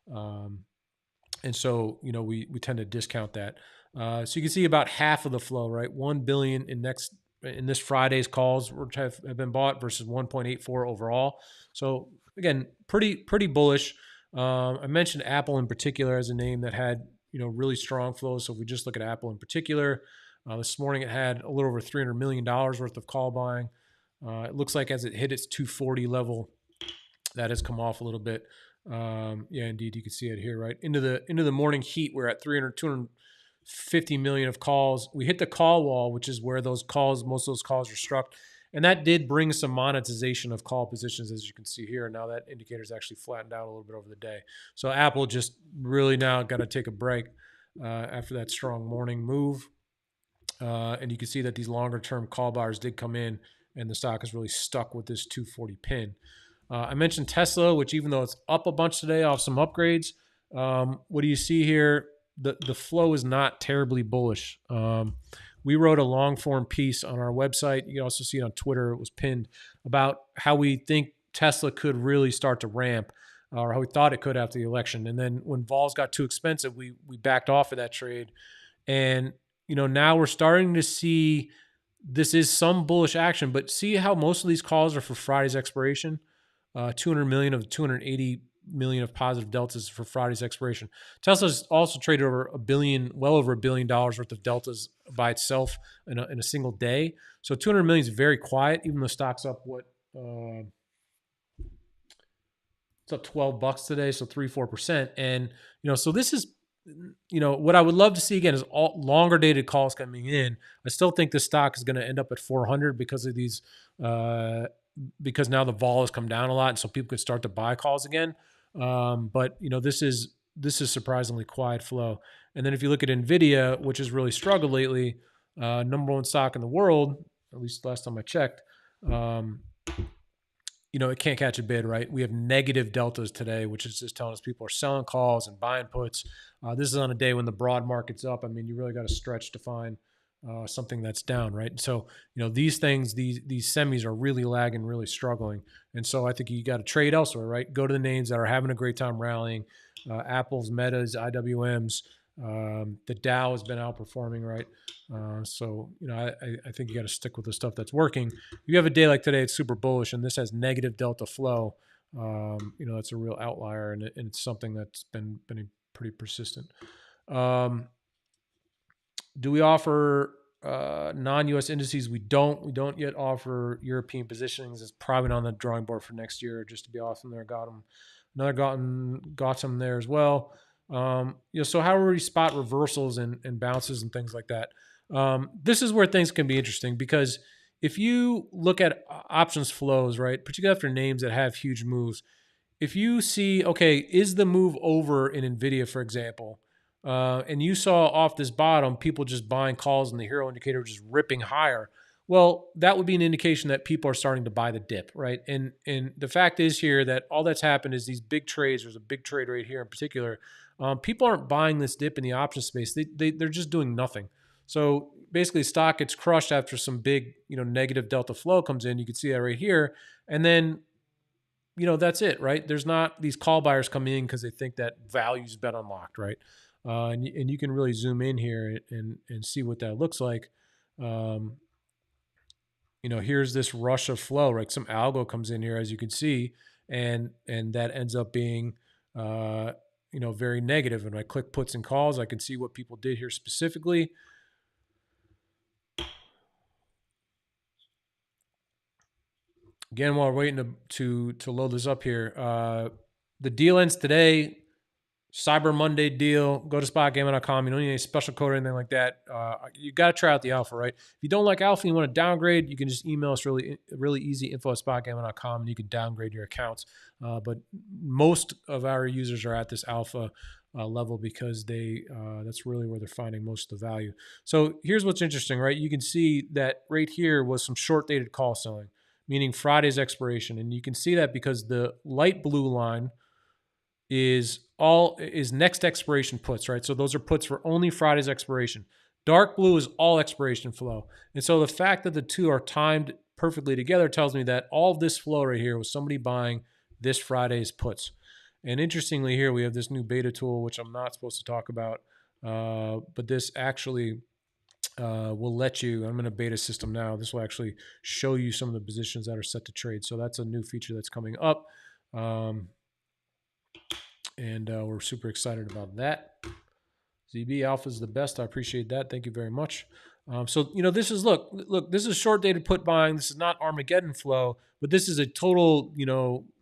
And so, we tend to discount that. So you can see about half of the flow, right? 1 billion in this Friday's calls have been bought versus 1.84 overall. So again, pretty bullish. I mentioned Apple in particular as a name that had, really strong flows. So if we just look at Apple in particular, this morning it had a little over $300 million worth of call buying. It looks like as it hit its 240 level, that has come off a little bit. Yeah, indeed, you can see it here, right? Into the morning heat, we're at 250 million of calls. We hit the call wall, which is where most of those calls are struck. And that did bring some monetization of call positions, as you can see here. Now that indicator is actually flattened out a little bit over the day. So Apple just really now got to take a break after that strong morning move. And you can see that these longer term call buyers did come in and the stock is really stuck with this 240 pin. I mentioned Tesla, which even though it's up a bunch today off some upgrades, what do you see here? The flow is not terribly bullish. We wrote a long form piece on our website. You can also see it on Twitter. It was pinned about how we think Tesla could really start to ramp, or how we thought it could after the election. And then when vols got too expensive, we backed off of that trade. And now we're starting to see this is some bullish action, but see how most of these calls are for Friday's expiration. 200 million of 280 million of positive deltas for Friday's expiration. Tesla's also traded over well over $1 billion worth of deltas by itself in a single day. So 200 million is very quiet, even though stock's up it's up $12 today, so 3-4%. And so this is what I would love to see again is all longer dated calls coming in. I still think the stock is going to end up at 400 because of these. Because now the vol has come down a lot, and so people can start to buy calls again. But this is surprisingly quiet flow. And then if you look at NVIDIA, which has really struggled lately, number one stock in the world, at least last time I checked, it can't catch a bid, right? We have negative deltas today, which is just telling us people are selling calls and buying puts. This is on a day when the broad market's up. I mean, you really got to stretch to find something that's down, right? So, these things, these semis are really lagging, really struggling. And so I think you got to trade elsewhere, right? Go to the names that are having a great time rallying. Apple's, Meta's, IWM's, the Dow has been outperforming, right? So, I think you got to stick with the stuff that's working. If you have a day like today, it's super bullish and this has negative delta flow. That's a real outlier and it's something that's been pretty persistent. Do we offer non-U.S. indices? We don't yet offer European positionings. It's probably not on the drawing board for next year. Just to be awesome there, got some there as well. So how do we spot reversals and bounces and things like that? This is where things can be interesting because if you look at options flows, right, particularly after names that have huge moves, if you see, okay, is the move over in NVIDIA, for example, and you saw off this bottom people just buying calls and the HIRO indicator just ripping higher. Well, that would be an indication that people are starting to buy the dip, right? And the fact is here that all that's happened is these big trades. There's a big trade right here in particular. People aren't buying this dip in the option space. They're just doing nothing. So basically, stock gets crushed after some big negative delta flow comes in. You can see that right here, and then that's it, right? There's not these call buyers coming in because they think that value's been unlocked, right? And you can really zoom in here and see what that looks like. Here's this rush of flow, right? Some algo comes in here, as you can see, and that ends up being, very negative. And when I click puts and calls, I can see what people did here specifically. Again, while we're waiting to load this up here, the deal ends today. Cyber Monday deal. Go to SpotGamma.com. You don't need any special code or anything like that. You got to try out the alpha, right? If you don't like alpha and you want to downgrade, you can just email us really easy, info@SpotGamma.com, and you can downgrade your accounts. But most of our users are at this alpha level because that's really where they're finding most of the value. So here's what's interesting, right? You can see that right here was some short-dated call selling, meaning Friday's expiration. And you can see that because the light blue line is next expiration puts, right? So those are puts for only Friday's expiration. Dark blue is all expiration flow. And so the fact that the two are timed perfectly together tells me that all of this flow right here was somebody buying this Friday's puts. And interestingly here, we have this new beta tool, which I'm not supposed to talk about, but this actually will let you, I'm in a beta system now, this will actually show you some of the positions that are set to trade. So that's a new feature that's coming up. And we're super excited about that. ZB Alpha is the best. I appreciate that. Thank you very much. So this is look. This is short dated put buying. This is not Armageddon flow, but this is a total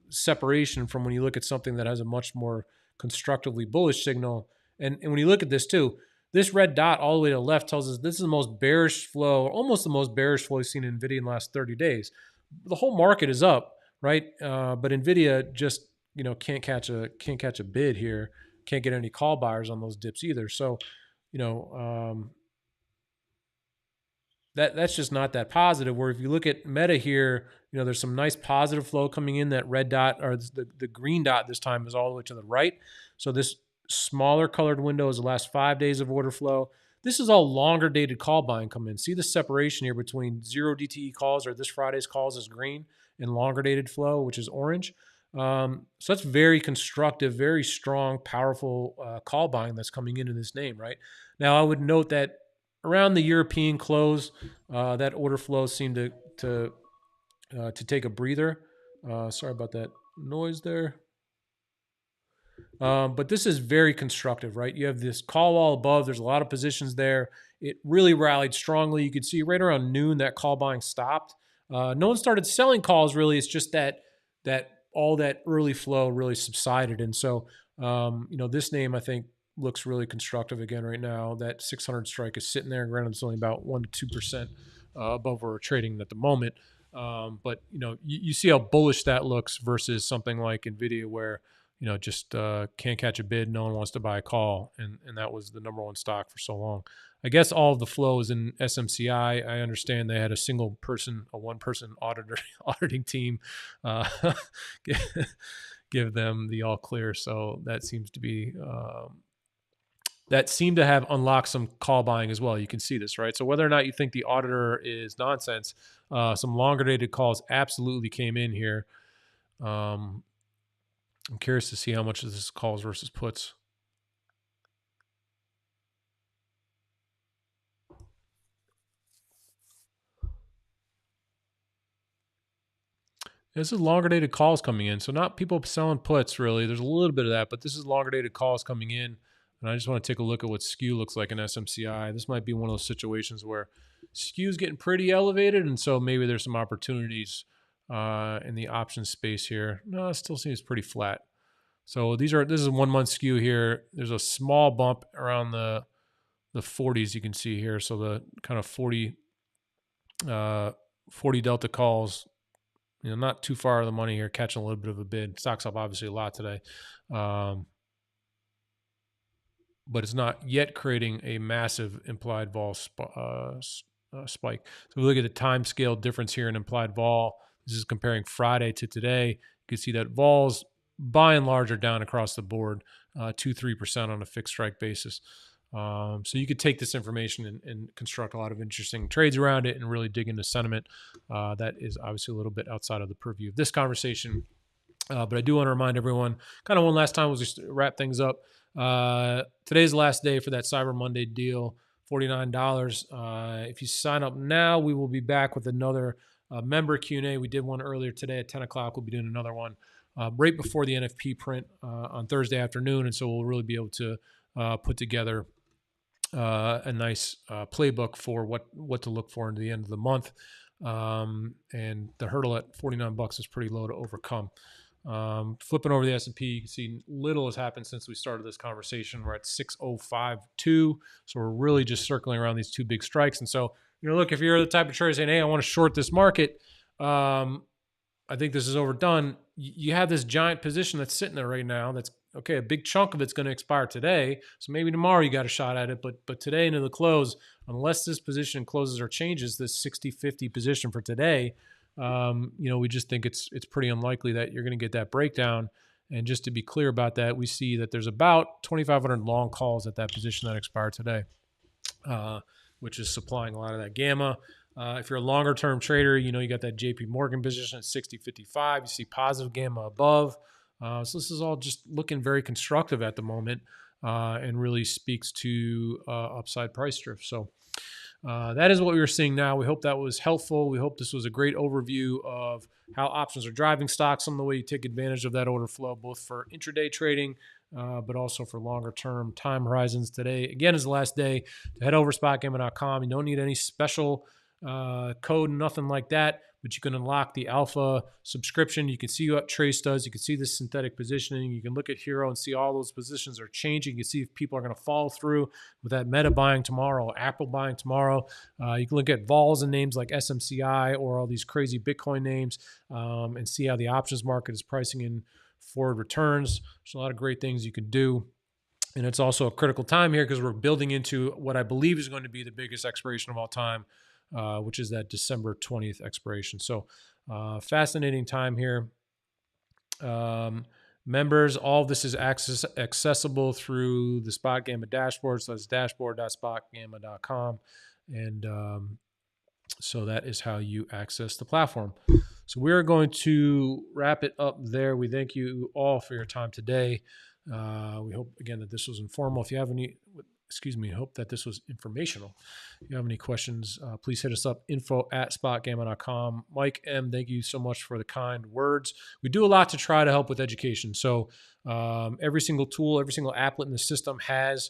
separation from when you look at something that has a much more constructively bullish signal. And when you look at this too, this red dot all the way to the left tells us this is the most bearish flow, or almost the most bearish flow we've seen in NVIDIA in the last 30 days. The whole market is up, right? But NVIDIA just can't catch a bid here. Can't get any call buyers on those dips either. So, that's just not that positive. Where if you look at Meta here, there's some nice positive flow coming in. That red dot, or the green dot this time, is all the way to the right. So this smaller colored window is the last 5 days of order flow. This is all longer dated call buying come in. See the separation here between 0 DTE calls, or this Friday's calls, is green, and longer dated flow, which is orange. So that's very constructive, very strong, powerful call buying that's coming into this name, right? Now, I would note that around the European close, that order flow seemed to take a breather. Sorry about that noise there. But this is very constructive, right? You have this call wall above. There's a lot of positions there. It really rallied strongly. You could see right around noon that call buying stopped. No one started selling calls really. It's just that all that early flow really subsided. And so, this name, I think, looks really constructive again right now. That 600 strike is sitting there. Granted, it's only about 1% to 2% above where we're trading at the moment. But, you see how bullish that looks versus something like NVIDIA where, just can't catch a bid. No one wants to buy a call. And that was the number one stock for so long. I guess all of the flow is in SMCI. I understand they had a one-person auditing team give them the all clear. So that seems to be that seemed to have unlocked some call buying as well. You can see this, right? So whether or not you think the auditor is nonsense, some longer dated calls absolutely came in here. I'm curious to see how much of this is calls versus puts. This is longer dated calls coming in. So not people selling puts really. There's a little bit of that, but this is longer dated calls coming in. And I just want to take a look at what skew looks like in SMCI. This might be one of those situations where skew is getting pretty elevated. And so maybe there's some opportunities in the options space here. No, it still seems pretty flat. So this is a 1 month skew here. There's a small bump around the 40s you can see here. So the kind of 40 delta calls, not too far of the money here, catching a little bit of a bid. Stock's up obviously a lot today. but it's not yet creating a massive implied vol spike. So we look at the time scale difference here in implied vol. This is comparing Friday to today. You can see that vols by and large are down across the board, 2-3% on a fixed strike basis. So you could take this information and construct a lot of interesting trades around it and really dig into sentiment. That is obviously a little bit outside of the purview of this conversation. But I do want to remind everyone, kind of one last time, we'll just wrap things up. Today's the last day for that Cyber Monday deal, $49. If you sign up now, we will be back with another member Q&A. We did one earlier today at 10 o'clock. We'll be doing another one right before the NFP print on Thursday afternoon. And so we'll really be able to put together a nice playbook for what to look for into the end of the month. And the hurdle at $49 is pretty low to overcome. Flipping over the S&P, you can see little has happened since we started this conversation. We're at 6052, so we're really just circling around these two big strikes. And so, look, if you're the type of trader saying, hey, I want to short this market, I think this is overdone. You have this giant position that's sitting there right now. That's okay. A big chunk of it's going to expire today, so maybe tomorrow you got a shot at it. But today into the close, unless this position closes or changes, this 60-50 position for today, we just think it's pretty unlikely that you're going to get that breakdown. And just to be clear about that, we see that there's about 2,500 long calls at that position that expired today, which is supplying a lot of that gamma. If you're a longer term trader, you got that JP Morgan position at 60.55. You see positive gamma above. So this is all just looking very constructive at the moment and really speaks to upside price drift. So that is what we were seeing now. We hope that was helpful. We hope this was a great overview of how options are driving stocks, some of the way you take advantage of that order flow, both for intraday trading, but also for longer term time horizons. Today, again, is the last day to head over to SpotGamma.com. You don't need any special code, nothing like that, but you can unlock the alpha subscription. You can see what Trace does. You can see the synthetic positioning. You can look at HIRO and see all those positions are changing. You can see if people are going to follow through with that Meta buying tomorrow, Apple buying tomorrow. You can look at vols and names like SMCI or all these crazy Bitcoin names and see how the options market is pricing in forward returns. There's a lot of great things you can do. And it's also a critical time here because we're building into what I believe is going to be the biggest expiration of all time, which is that December 20th expiration. So fascinating time here. Members, all of this is accessible through the SpotGamma dashboard. So that's dashboard.spotgamma.com. And so that is how you access the platform. So we're going to wrap it up there. We thank you all for your time today. We hope, again, that this was informal. If you have any... hope that this was informational. If you have any questions, please hit us up, info@spotgamma.com. Mike M., thank you so much for the kind words. We do a lot to try to help with education. So every single tool, every single applet in the system has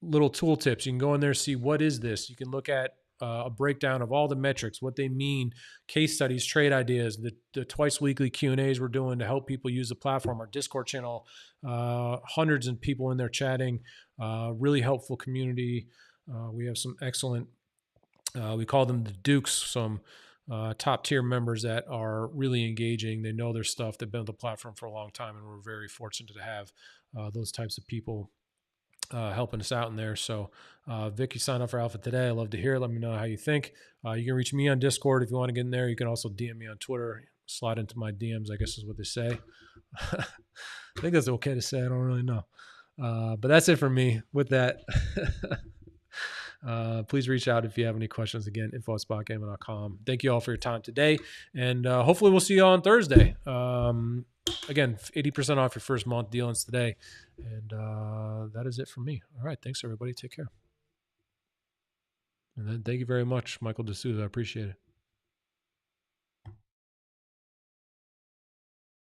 little tool tips. You can go in there, see what is this. You can look at a breakdown of all the metrics, what they mean, case studies, trade ideas, the twice weekly Q&As we're doing to help people use the platform, our Discord channel, hundreds of people in there chatting, really helpful community. We have some excellent, we call them the Dukes, some top tier members that are really engaging. They know their stuff. They've been on the platform for a long time, and we're very fortunate to have those types of people helping us out in there. So Vic, you signed up for Alpha today. I love to hear it. Let me know how you think. You can reach me on Discord if you want to get in there. You can also DM me on Twitter. Slide into my DMs, I guess is what they say. I think that's okay to say. I don't really know. But that's it for me. With that, please reach out if you have any questions. Again, info@spotgamma.com. Thank you all for your time today. And hopefully we'll see you on Thursday. Again, 80% off your first month. Deal ends today. And that is it for me. All right. Thanks, everybody. Take care. And then thank you very much, Michael D'Souza. I appreciate it.